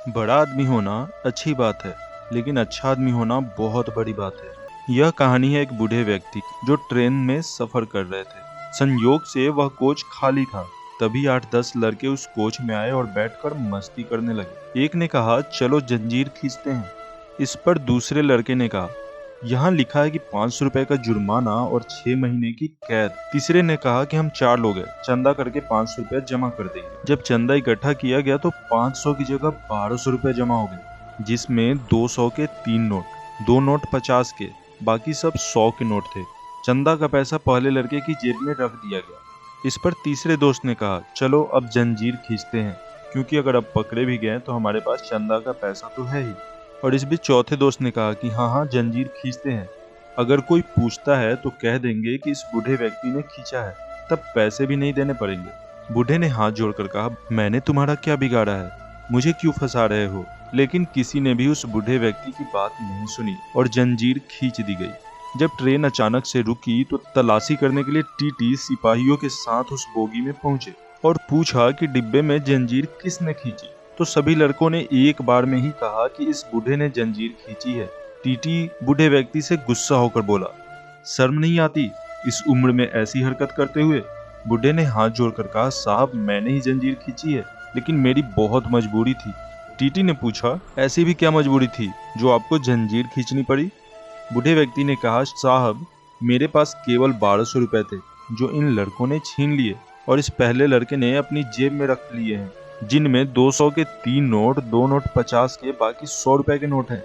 बड़ा आदमी होना अच्छी बात है, लेकिन अच्छा आदमी होना बहुत बड़ी बात है। यह कहानी है एक बूढ़े व्यक्ति की, जो ट्रेन में सफर कर रहे थे। संयोग से वह कोच खाली था। तभी 8-10 लड़के उस कोच में आए और बैठकर मस्ती करने लगे। एक ने कहा, चलो जंजीर खींचते हैं। इस पर दूसरे लड़के ने कहा, यहाँ लिखा है कि 500 रुपए का जुर्माना और 6 महीने की कैद। तीसरे ने कहा कि हम 4 लोग हैं, चंदा करके 500 रुपए जमा कर देंगे। जब चंदा इकट्ठा किया गया तो 500 की जगह 1200 रुपए जमा हो गए, जिसमें 200 के 3 नोट, 2 नोट 50 के, बाकी सब 100 के नोट थे। चंदा का पैसा पहले लड़के की जेब में रख दिया गया। इस पर तीसरे दोस्त ने कहा, चलो अब जंजीर खींचते हैं, क्योंकि अगर अब पकड़े भी गए तो हमारे पास चंदा का पैसा तो है ही। और इस बीच चौथे दोस्त ने कहा कि हाँ जंजीर खींचते हैं। अगर कोई पूछता है तो कह देंगे कि इस बूढ़े व्यक्ति ने खींचा है, तब पैसे भी नहीं देने पड़ेंगे। बूढ़े ने हाथ जोड़कर कहा, मैंने तुम्हारा क्या बिगाड़ा है, मुझे क्यों फंसा रहे हो। लेकिन किसी ने भी उस बूढ़े व्यक्ति की बात नहीं सुनी और जंजीर खींच दी गई। जब ट्रेन अचानक से रुकी तो तलाशी करने के लिए टीटी सिपाहियों के साथ उस बोगी में पहुंचे और पूछा कि डिब्बे में जंजीर किसने खींची। तो सभी लड़कों ने एक बार में ही कहा कि इस बूढ़े ने जंजीर खींची है। टीटी बूढ़े व्यक्ति से गुस्सा होकर बोला, शर्म नहीं आती इस उम्र में ऐसी हरकत करते हुए। बूढ़े ने हाथ जोड़कर कहा, साहब मैंने ही जंजीर खींची है, लेकिन मेरी बहुत मजबूरी थी। टीटी ने पूछा, ऐसी भी क्या मजबूरी थी जो आपको जंजीर खींचनी पड़ी। बूढ़े व्यक्ति ने कहा, साहब मेरे पास केवल 1200 रुपए थे, जो इन लड़कों ने छीन लिए और इस पहले लड़के ने अपनी जेब में रख लिए हैं, जिनमें 200 के 3 नोट, 2 नोट 50 के, बाकी 100 रुपए के नोट हैं।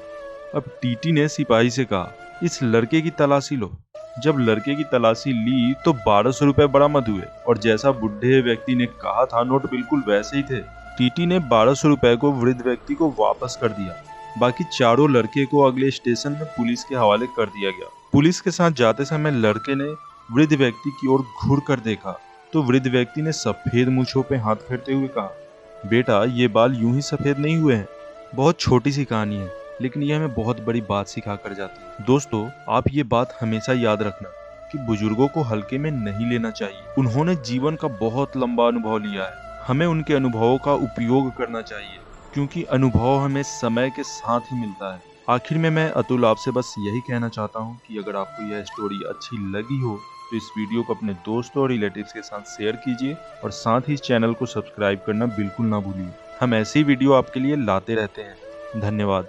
अब टीटी ने सिपाही से कहा, इस लड़के की तलाशी लो। जब लड़के की तलाशी ली तो 1200 रुपए बरामद हुए और जैसा बूढ़े व्यक्ति ने कहा था नोट बिल्कुल वैसे ही थे। टीटी ने 1200 रुपए को वृद्ध व्यक्ति को वापस कर दिया। बाकी चारों लड़के को अगले स्टेशन में पुलिस के हवाले कर दिया गया। पुलिस के साथ जाते समय लड़के ने वृद्ध व्यक्ति की ओर घूर कर देखा तो वृद्ध व्यक्ति ने सफेद मूंछों पे हाथ फेरते हुए कहा, बेटा ये बाल यूं ही सफेद नहीं हुए हैं। बहुत छोटी सी कहानी है, लेकिन यह हमें बहुत बड़ी बात सिखा कर जाती है। दोस्तों, आप ये बात हमेशा याद रखना कि बुजुर्गों को हल्के में नहीं लेना चाहिए। उन्होंने जीवन का बहुत लंबा अनुभव लिया है। हमें उनके अनुभवों का उपयोग करना चाहिए, क्योंकि अनुभव हमें समय के साथ ही मिलता है। आखिर में मैं अतुल आपसे बस यही कहना चाहता हूँ कि अगर आपको यह स्टोरी अच्छी लगी हो तो इस वीडियो को अपने दोस्तों और रिलेटिव्स के साथ शेयर कीजिए और साथ ही इस चैनल को सब्सक्राइब करना बिल्कुल ना भूलिए। हम ऐसी वीडियो आपके लिए लाते रहते हैं। धन्यवाद।